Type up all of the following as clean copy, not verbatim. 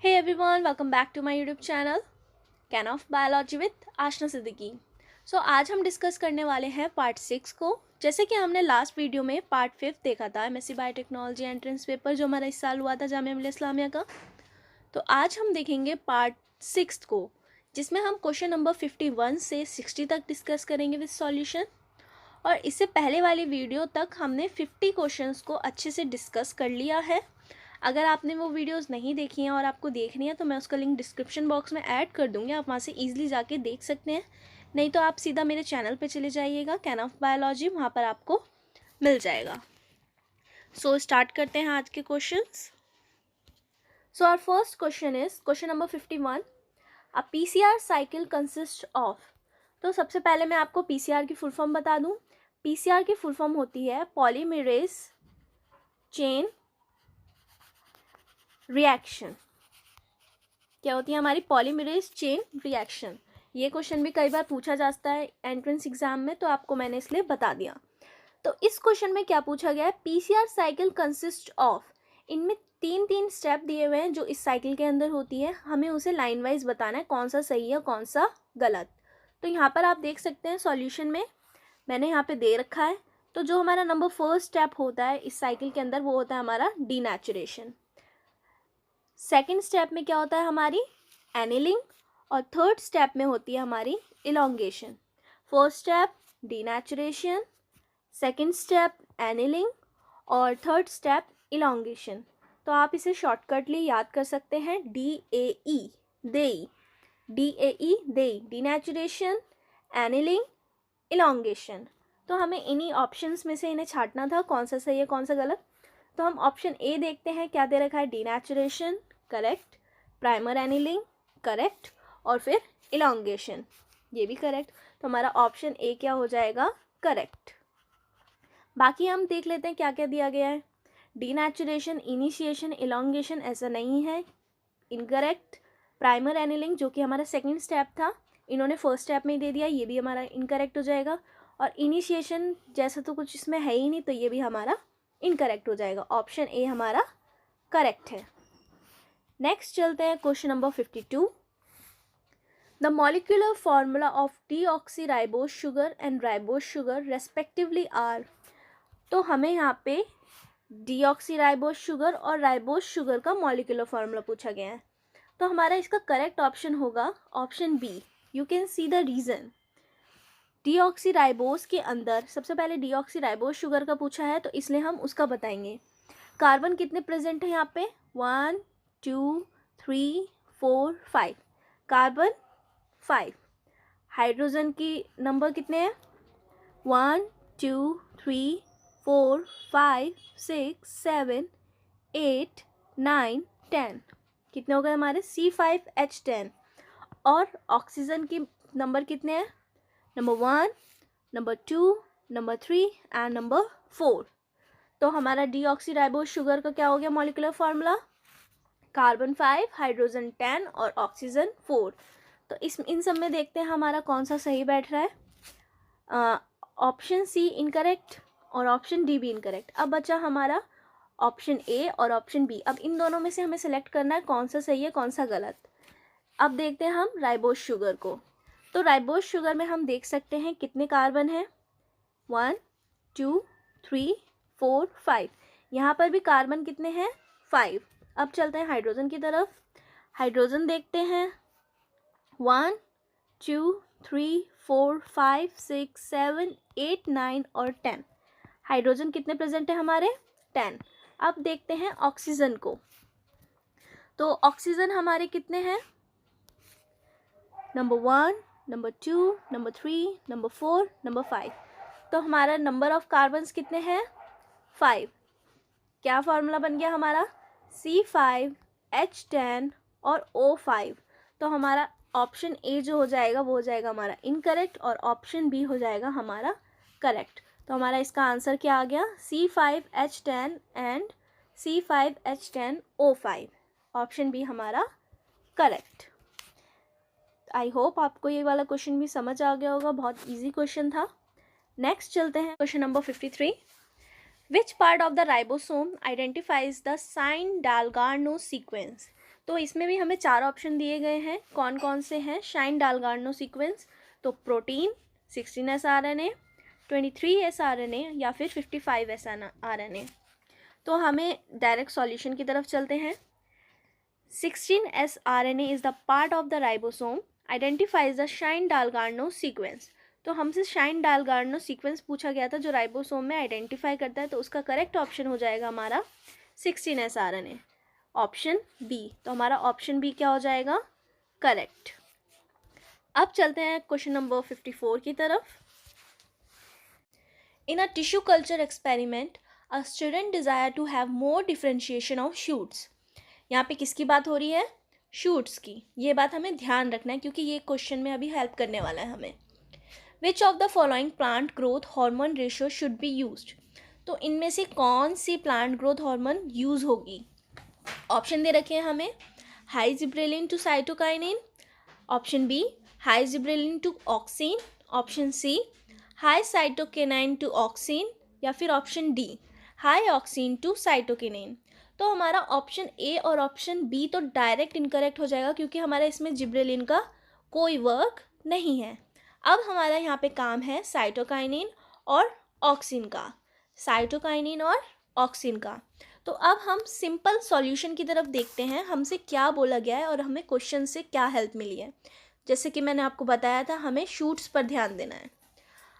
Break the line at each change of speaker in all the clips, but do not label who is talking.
Hey everyone, welcome back to my YouTube channel can of biology with Ashna Siddiqui. आज हम discuss करने वाले हैं पार्ट 6 को। जैसे कि हमने लास्ट वीडियो में पार्ट 5 देखा था एमएससी बायोटेक्नोलॉजी एंट्रेंस पेपर जो हमारा इस साल हुआ था जामिया मिलिया इस्लामिया का। तो आज हम देखेंगे पार्ट 6 को, जिसमें हम क्वेश्चन नंबर 51 से 60 तक डिस्कस करेंगे विद सॉल्यूशन। और इससे पहले वाली वीडियो तक हमने 50 क्वेश्चंस को अच्छे से डिस्कस कर लिया है। अगर आपने वो वीडियोस नहीं देखी हैं और आपको देखनी है तो मैं उसका लिंक डिस्क्रिप्शन बॉक्स में ऐड कर दूँगी, आप वहाँ से ईजिली जाके देख सकते हैं। नहीं तो आप सीधा मेरे चैनल पे चले जाइएगा कैन ऑफ बायोलॉजी, वहाँ पर आपको मिल जाएगा। स्टार्ट करते हैं आज के questions. Our first question is question number 51, a PCR cycle consist of. तो सबसे पहले मैं आपको PCR की फुल फॉर्म बता दूँ। PCR की फुल फॉर्म होती है पॉलीमरेज चेन रिएक्शन। क्या होती है हमारी पॉलीमरेज चेन रिएक्शन। ये क्वेश्चन भी कई बार पूछा जाता है एंट्रेंस एग्जाम में, तो आपको मैंने इसलिए बता दिया। तो इस क्वेश्चन में क्या पूछा गया है, PCR साइकिल कंसिस्ट ऑफ। इनमें तीन स्टेप दिए हुए हैं जो इस साइकिल के अंदर होती है, हमें उसे लाइन वाइज बताना है कौन सा सही है कौन सा गलत। तो यहाँ पर आप देख सकते हैं सॉल्यूशन में मैंने यहाँ पे दे रखा है। तो जो हमारा नंबर फर्स्ट स्टेप होता है इस साइकिल के अंदर वो होता है हमारा डीनेचुरेशन। सेकेंड स्टेप में क्या होता है हमारी एनिलिंग, और थर्ड स्टेप में होती है हमारी elongation. First step denaturation, second step annealing और थर्ड स्टेप इलोंगेशन। तो आप इसे शॉर्टकटली याद कर सकते हैं DAE देई, DAE देई, डीनेचुरेशन, एनिलिंग, इलोंगेशन। तो हमें इन्हीं ऑप्शंस में से इन्हें छांटना था कौन सा सही है कौन सा गलत। तो हम ऑप्शन ए देखते हैं, क्या दे रखा है, denaturation correct, primer annealing correct, और फिर इलोंगेशन ये भी करेक्ट। तो हमारा ऑप्शन ए क्या हो जाएगा, करेक्ट। बाकी हम देख लेते हैं क्या क्या दिया गया है। डीनेचुरेशन, इनिशिएशन, इलोंगेशन ऐसा नहीं है, इनकरेक्ट। प्राइमर एनिलिंग जो कि हमारा सेकेंड स्टेप था इन्होंने फर्स्ट स्टेप में ही दे दिया, ये भी हमारा इनकरेक्ट हो जाएगा। और इनिशिएशन जैसा तो कुछ इसमें है ही नहीं, तो ये भी हमारा इनकरेक्ट हो जाएगा। ऑप्शन ए हमारा करेक्ट है। नेक्स्ट चलते हैं question number 52, the molecular formula of deoxyribose sugar and ribose sugar respectively are. तो हमें यहाँ पे डीऑक्सीराइबोज शुगर और राइबोज शुगर का मॉलिक्यूलर फॉर्मूला पूछा गया है। तो हमारा इसका करेक्ट ऑप्शन होगा option B. You can see the reason. Deoxyribose के अंदर सबसे पहले डीऑक्सीराइबोज शुगर का पूछा है तो इसलिए हम उसका बताएंगे। कार्बन कितने प्रेजेंट हैं यहाँ पे, 1 2 3 4 5, कार्बन 5। हाइड्रोजन की नंबर कितने हैं, 1 2 3 4 5 6 7 8 9 10। कितने हो गए हमारे, C5H10। और ऑक्सीजन की नंबर कितने हैं, number 1, number 2, number 3 and number 4। तो हमारा डीऑक्सीराइबोज शुगर का क्या हो गया मॉलिक्यूलर फार्मूला, कार्बन 5, हाइड्रोजन 10 और ऑक्सीजन 4। तो इन सब में देखते हैं हमारा कौन सा सही बैठ रहा है। ऑप्शन सी इनकरेक्ट और ऑप्शन डी भी इनकरेक्ट। अब बचा हमारा ऑप्शन ए और ऑप्शन बी। अब इन दोनों में से हमें सेलेक्ट करना है कौन सा सही है कौन सा गलत। अब देखते हैं हम राइबोज शुगर को। तो राइबोज शुगर में हम देख सकते हैं कितने कार्बन हैं, 1 2 3 4 5। यहाँ पर भी कार्बन कितने हैं, 5। अब चलते हैं हाइड्रोजन की तरफ। हाइड्रोजन देखते हैं, 1 2 3 4 5 6 7 8 9 और 10। हाइड्रोजन कितने प्रेजेंट है हमारे, 10। अब देखते हैं ऑक्सीजन को। तो ऑक्सीजन हमारे कितने हैं, number 1, number 2, number 3, number 4, number 5। तो हमारा नंबर ऑफ कार्बन्स कितने हैं, 5। क्या फार्मूला बन गया हमारा, C5H10 और O5। तो हमारा ऑप्शन ए जो हो जाएगा वो हो जाएगा हमारा इनकरेक्ट और ऑप्शन बी हो जाएगा हमारा करेक्ट। तो हमारा इसका आंसर क्या आ गया, C5H10 and C5H10O5। Option B हमारा करेक्ट। आई होप आपको ये वाला क्वेश्चन भी समझ आ गया होगा, बहुत इजी क्वेश्चन था। नेक्स्ट चलते हैं question number 53, which part of the ribosome identifies the Shine Dalgarno sequence. तो इसमें भी हमें 4 ऑप्शन दिए गए हैं, कौन कौन से हैं? शाइन डालगार्नो सीक्वेंस, तो प्रोटीन 16 sRNA, 23 sRNA या फिर 55 sRNA। तो हमें डायरेक्ट सॉल्यूशन की तरफ चलते हैं। 16 sRNA is the part of the ribosome, identifies the Shine Dalgarno sequence. तो हमसे शाइन डालगार्नो सीक्वेंस पूछा गया था जो राइबोसोम में आइडेंटिफाई करता है, तो उसका करेक्ट ऑप्शन हो जाएगा हमारा 16 sRNA, ऑप्शन बी। तो हमारा ऑप्शन बी क्या हो जाएगा? करेक्ट। अब चलते हैं क्वेश्चन नंबर 54 की तरफ। In a tissue culture experiment a student desire to have more differentiation of shoots. यहाँ पे किसकी बात हो रही है? शूट्स की। ये बात हमें ध्यान रखना है क्योंकि ये क्वेश्चन में अभी हेल्प करने वाला है हमें। Which of the following plant growth hormone ratio should be used. तो इनमें से कौन सी प्लांट ग्रोथ हार्मोन यूज होगी? ऑप्शन दे रखे हैं हमें, high gibberellin to cytokinin, option B high gibberellin to auxin, option C high cytokinin to auxin, या फिर option D high auxin to cytokinin. तो हमारा ऑप्शन ए और ऑप्शन बी तो डायरेक्ट इनकरेक्ट हो जाएगा क्योंकि हमारा इसमें जिब्रेलिन का कोई वर्क नहीं है। अब हमारा यहाँ पे काम है साइटोकाइनिन और ऑक्सिन का, साइटोकाइनिन और ऑक्सिन का। तो अब हम सिंपल सॉल्यूशन की तरफ देखते हैं, हमसे क्या बोला गया है और हमें क्वेश्चन से क्या हेल्प मिली है। जैसे कि मैंने आपको बताया था, हमें शूट्स पर ध्यान देना है।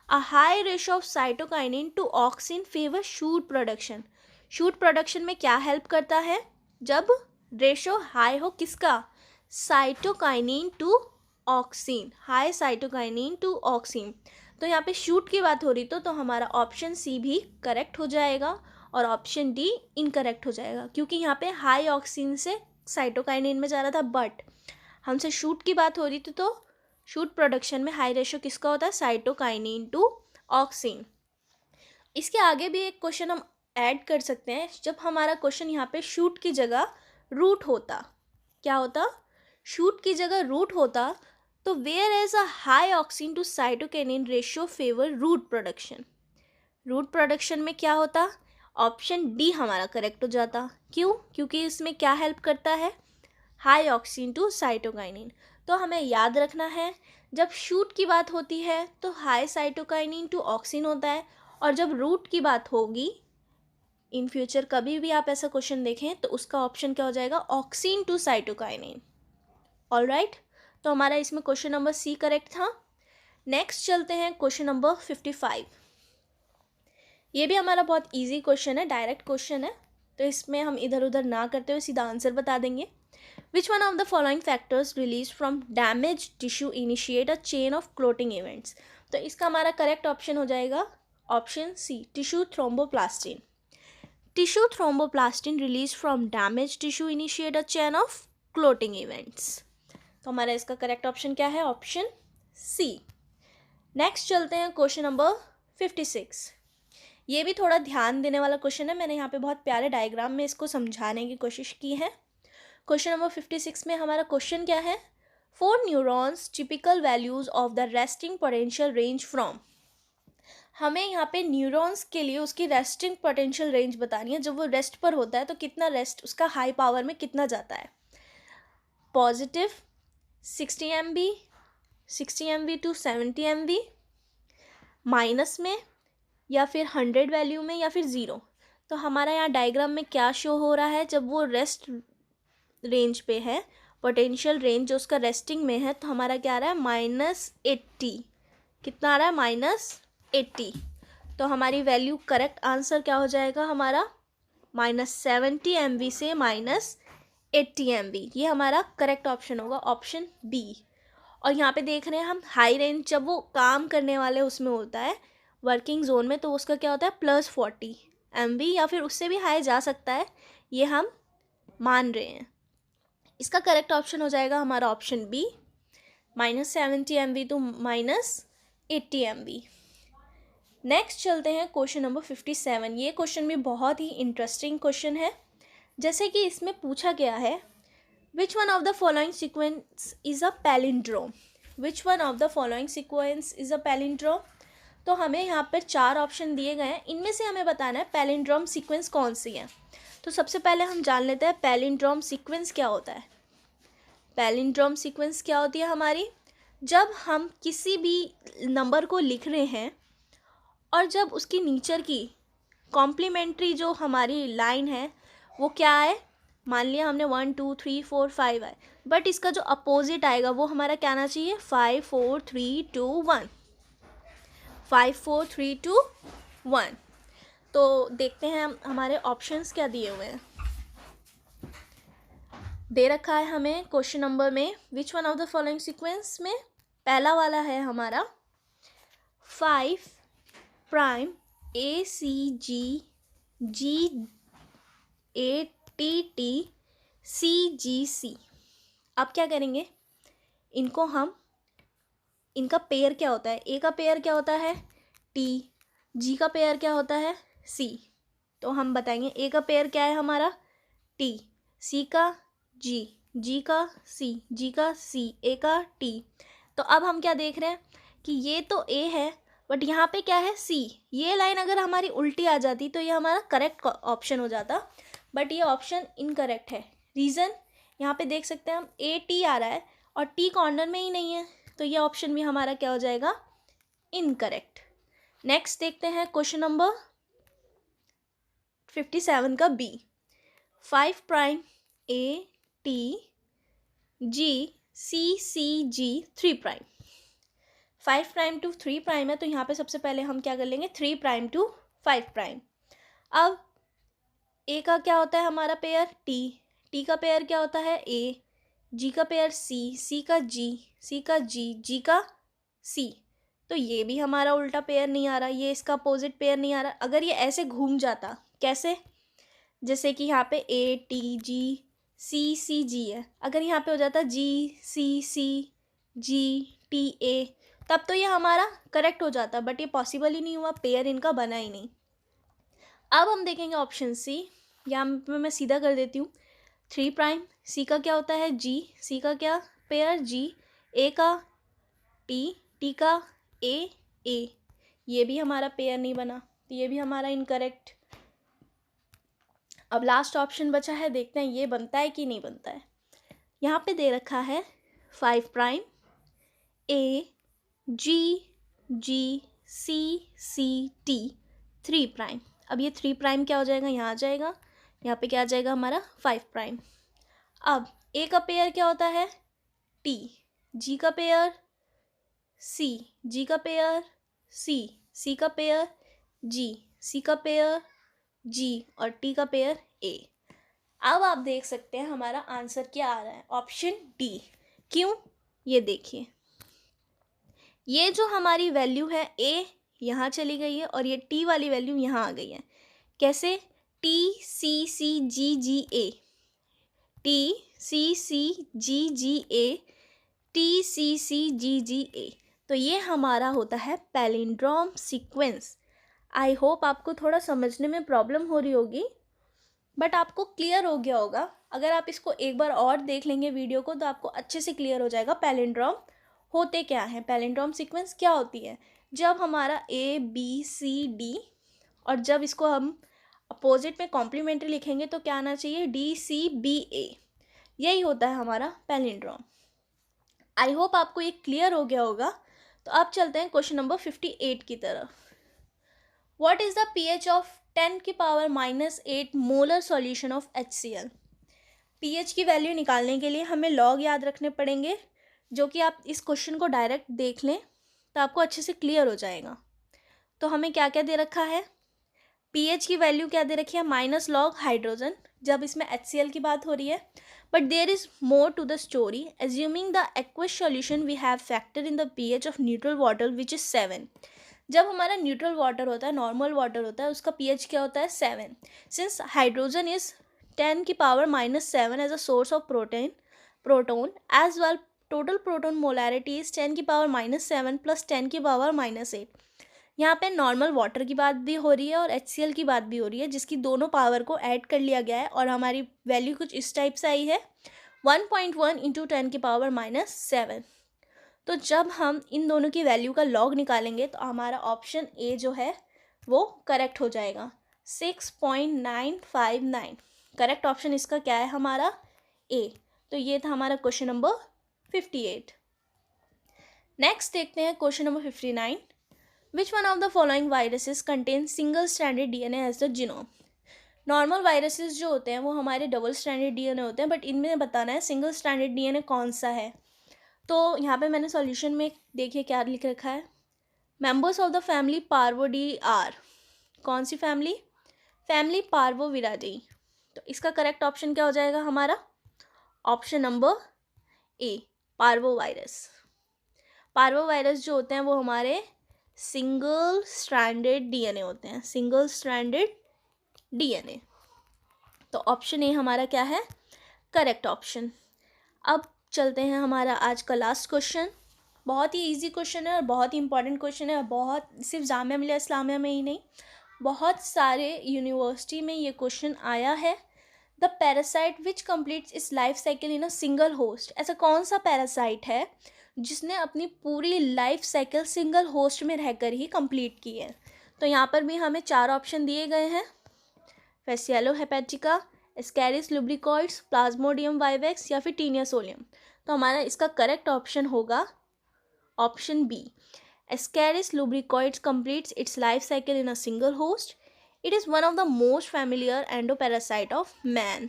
A high ratio of cytokinin to auxin favour shoot production. Shoot production में क्या हेल्प करता है? जब रेशियो हाई हो, किसका? Cytokinin to auxin, high cytokinin to auxin. तो यहाँ पे शूट की बात हो रही तो हमारा ऑप्शन सी भी करेक्ट हो जाएगा और ऑप्शन डी इनकरेक्ट हो जाएगा क्योंकि यहाँ पे हाई ऑक्सिन से साइटोकाइनिन में जा रहा था, बट हमसे शूट की बात हो रही थी तो शूट प्रोडक्शन में हाई रेशियो किसका होता है? Cytokinin to auxin. इसके आगे भी एक क्वेश्चन हम ऐड कर सकते हैं। जब हमारा क्वेश्चन यहाँ पे शूट की जगह रूट होता, क्या होता? शूट की जगह रूट होता तो where is a high auxin to cytokinin ratio favour root production. Root production में क्या होता? ऑप्शन डी हमारा करेक्ट हो जाता। क्यों? क्योंकि इसमें क्या हेल्प करता है? High auxin to cytokinin. तो हमें याद रखना है, जब शूट की बात होती है तो हाई साइटोकाइनिन टू ऑक्सिन होता है, और जब रूट की बात होगी इन फ्यूचर कभी भी आप ऐसा क्वेश्चन देखें तो उसका ऑप्शन क्या हो जाएगा? Auxin to cytokinin. ऑलराइट, तो हमारा इसमें क्वेश्चन नंबर सी करेक्ट था। नेक्स्ट चलते हैं क्वेश्चन नंबर 55। ये भी हमारा बहुत इजी क्वेश्चन है, डायरेक्ट क्वेश्चन है, तो इसमें हम इधर उधर ना करते हुए सीधा आंसर बता देंगे। Which one of the following factors release from damage tissue initiate a chain of clotting events. तो इसका हमारा करेक्ट ऑप्शन हो जाएगा option C, tissue thromboplastin. Tissue thromboplastin release from damage tissue initiate a chain of clotting events. तो हमारा इसका correct option क्या है? Option C. नेक्स्ट चलते हैं क्वेश्चन नंबर 56। ये भी थोड़ा ध्यान देने वाला क्वेश्चन है, मैंने यहाँ पे बहुत प्यारे डायग्राम में इसको समझाने की कोशिश की है। क्वेश्चन नंबर 56 में हमारा क्वेश्चन क्या है? 4 neurons typical values of the resting potential range from. हमें यहाँ पे न्यूरॉन्स के लिए उसकी रेस्टिंग पोटेंशियल रेंज बतानी है। जब वो रेस्ट पर होता है तो कितना रेस्ट उसका हाई पावर में कितना जाता है? Positive 60 MV, 60 MV to 70 MV, minus में, या फिर 100 वैल्यू में, या फिर 0। तो हमारा यहाँ डायग्राम में क्या शो हो रहा है? जब वो रेस्ट रेंज पे है, पोटेंशियल रेंज जो उसका रेस्टिंग में है, तो हमारा क्या आ रहा है? -80। कितना आ रहा है? -80। तो हमारी वैल्यू करेक्ट आंसर क्या हो जाएगा हमारा? -70 MV से -80 MV। ये हमारा करेक्ट ऑप्शन होगा, ऑप्शन बी। और यहाँ पे देख रहे हैं हम हाई रेंज, जब वो काम करने वाले उसमें होता है वर्किंग जोन में, तो उसका क्या होता है? +40 MV, या फिर उससे भी हाई जा सकता है, ये हम मान रहे हैं। इसका करेक्ट ऑप्शन हो जाएगा हमारा option B, -70 MV to -80 MV। Next चलते हैं क्वेश्चन नंबर 57। ये क्वेश्चन भी बहुत ही इंटरेस्टिंग क्वेश्चन है। जैसे कि इसमें पूछा गया है, विच one of the following sequence is a palindrome. Which one of the following sequence is a palindrome. तो हमें यहाँ पर 4 ऑप्शन दिए गए हैं, इनमें से हमें बताना है पैलिंड्रोम सीक्वेंस कौन सी है। तो सबसे पहले हम जान लेते हैं पैलिंड्रोम सीक्वेंस क्या होता है। पैलिंड्रोम सीक्वेंस क्या होती है हमारी, जब हम किसी भी नंबर को लिख रहे हैं और जब उसकी नीचर की कॉम्प्लीमेंट्री जो हमारी लाइन है वो क्या है, मान लिया हमने 1 2 3 4 5 आए, बट इसका जो अपोजिट आएगा वो हमारा क्या आना चाहिए, 5 4 3 2 1, 5 4 3 2 1। तो देखते हैं हम हमारे ऑप्शंस क्या दिए हुए हैं। दे रखा है हमें क्वेश्चन नंबर में, विच one of the following sequence में, पहला वाला है हमारा 5 प्राइम ACG GATT CGC। अब क्या करेंगे, इनको हम, इनका पेयर क्या होता है, ए का पेयर क्या होता है T, G का पेयर क्या होता है C। तो हम बताएंगे ए का पेयर क्या है हमारा T, C का G, G का C, G का C, A का T। तो अब हम क्या देख रहे हैं कि ये तो A है बट यहाँ पे क्या है C। ये लाइन अगर हमारी उल्टी आ जाती तो ये हमारा करेक्ट ऑप्शन हो जाता, बट ये ऑप्शन इनकरेक्ट है। रीज़न यहाँ पे देख सकते हैं हम, AT आ रहा है और T कॉर्नर में ही नहीं है, तो ये ऑप्शन भी हमारा क्या हो जाएगा, इनकरेक्ट। नेक्स्ट देखते हैं क्वेश्चन नंबर 57 का B, 5 prime AT GCCG 3 prime. 5 prime to 3 prime है, तो यहाँ पे सबसे पहले हम क्या कर लेंगे, 3 प्राइम टू 5 प्राइम। अब ए का क्या होता है हमारा पेयर T, T का पेयर क्या होता है A, G का पेयर C, C का G, C का G, G का C। तो ये भी हमारा उल्टा पेयर नहीं आ रहा, ये इसका अपोजिट पेयर नहीं आ रहा। अगर ये ऐसे घूम जाता, कैसे, जैसे कि यहाँ पे AT GCCG है, अगर यहाँ पे हो जाता GCC GTA, तब तो ये हमारा करेक्ट हो जाता, बट ये पॉसिबल ही नहीं हुआ, पेयर इनका बना ही नहीं। अब हम देखेंगे ऑप्शन C, यहाँ पे मैं सीधा कर देती हूँ, 3 प्राइम, C का क्या होता है G, C का क्या पेयर G, A का T, T का A, ये भी हमारा पेयर नहीं बना, तो ये भी हमारा इनकरेक्ट। अब लास्ट ऑप्शन बचा है, देखते हैं ये बनता है कि नहीं बनता है। यहाँ पे दे रखा है 5 प्राइम GCCT 3 प्राइम। अब ये 3 प्राइम क्या हो जाएगा, यहाँ आ जाएगा, यहाँ पे क्या आ जाएगा हमारा 5 प्राइम। अब A का पेयर क्या होता है T, G का पेयर C, G का पेयर C, C का पेयर G, C का पेयर G और T का पेयर A। अब आप देख सकते हैं हमारा आंसर क्या आ रहा है, ऑप्शन D। क्यों, ये देखिए, ये जो हमारी वैल्यू है A यहाँ चली गई है और ये T वाली वैल्यू यहाँ आ गई है। कैसे, TCCGGA, TCCGGA, TCCGGA, तो ये हमारा होता है पैलिंड्रोम सीक्वेंस। आई होप आपको थोड़ा समझने में प्रॉब्लम हो रही होगी, बट आपको क्लियर हो गया होगा। अगर आप इसको एक बार और देख लेंगे वीडियो को तो आपको अच्छे से क्लियर हो जाएगा पैलिंड्रोम होते क्या हैं, पैलिंड्रोम सीक्वेंस क्या होती है। जब हमारा ABCD और जब इसको हम अपोजिट में कॉम्प्लीमेंट्री लिखेंगे तो क्या आना चाहिए, DCBA, यही होता है हमारा पैलिंड्रोम। आई होप आपको ये क्लियर हो गया होगा। तो अब चलते हैं क्वेश्चन नंबर 58 की तरफ। What is the pH of 10⁻⁻8 molar solution of HCl। pH की वैल्यू निकालने के लिए हमें लॉग याद रखने पड़ेंगे, जो कि आप इस क्वेश्चन को डायरेक्ट देख लें तो आपको अच्छे से क्लियर हो जाएगा। तो हमें क्या क्या दे रखा है, pH की वैल्यू क्या दे रखी है, माइनस लॉग हाइड्रोजन, जब इसमें HCl की बात हो रही है। But there is more to the story, assuming the aqueous solution we have factor in the pH of neutral water which is 7। जब हमारा न्यूट्रल वाटर होता है, नॉर्मल वाटर होता है, उसका pH क्या होता है 7। Since hydrogen is 10⁻⁻7 as a source of proton as well, total proton molarity is 10⁻⁻7 plus 10⁻⁻8। यहाँ पे नॉर्मल वाटर की बात भी हो रही है और HCl की बात भी हो रही है, जिसकी दोनों पावर को ऐड कर लिया गया है और हमारी वैल्यू कुछ इस टाइप से आई है 1.1 × 10⁻⁻7। तो जब हम इन दोनों की वैल्यू का लॉग निकालेंगे तो हमारा ऑप्शन ए जो है वो करेक्ट हो जाएगा, 6.959। करेक्ट ऑप्शन इसका क्या है हमारा ए। तो ये था हमारा क्वेश्चन नंबर 58। नेक्स्ट देखते हैं question number 59। Which one of the following viruses contain single stranded DNA as the genome. Normal viruses जो होते हैं वो हमारे डबल स्ट्रैंडेड डीएनए होते हैं, बट इनमें बताना है सिंगल स्ट्रैंडेड डीएनए कौन सा है। तो यहाँ पे मैंने सॉल्यूशन में देखिए क्या लिख रखा है, मेंबर्स ऑफ द फैमिली पार्वोडी आर, कौन सी फैमिली, फैमिली पार्वोविराडी। तो इसका करेक्ट ऑप्शन क्या हो जाएगा हमारा, option number A, parvo virus. Parvo virus जो होते हैं वो हमारे सिंगल स्ट्रैंडेड डीएनए होते हैं, सिंगल स्ट्रैंडेड डीएनए। तो ऑप्शन ए हमारा क्या है, करेक्ट ऑप्शन। अब चलते हैं हमारा आज का लास्ट क्वेश्चन। बहुत ही इजी क्वेश्चन है और बहुत ही इंपॉर्टेंट क्वेश्चन है, बहुत सिर्फ जामिया मिलिया इस्लामिया में ही नहीं, बहुत सारे यूनिवर्सिटी में ये क्वेश्चन आया है। The parasite which completes it's life cycle in a single host, ऐसा कौन सा पैरासाइट है जिसने अपनी पूरी लाइफ साइकिल सिंगल होस्ट में रहकर ही कंप्लीट की है। तो यहाँ पर भी हमें 4 ऑप्शन दिए गए हैं, Fasciola hepatica, Ascaris lumbricoides, Plasmodium vivax या फिर टीनिया सोलियम। तो हमारा इसका करेक्ट ऑप्शन होगा option B, Ascaris lumbricoides completes its life cycle in a single host. It is one of the most familiar endoparasite of man.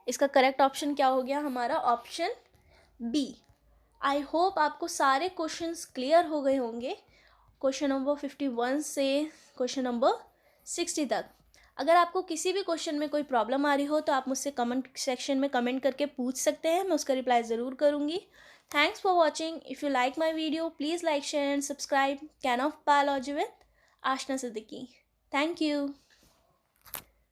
इसका correct option क्या हो गया हमारा, ऑप्शन बी। आई होप आपको सारे क्वेश्चंस क्लियर हो गए होंगे, क्वेश्चन नंबर 51 से क्वेश्चन नंबर 60 तक। अगर आपको किसी भी क्वेश्चन में कोई प्रॉब्लम आ रही हो तो आप मुझसे कमेंट सेक्शन में कमेंट करके पूछ सकते हैं, मैं उसका रिप्लाई ज़रूर करूँगी। Thanks for watching. If you like my video, please like, share and subscribe. Can of Biology with Ashna Siddiqui. Thank you.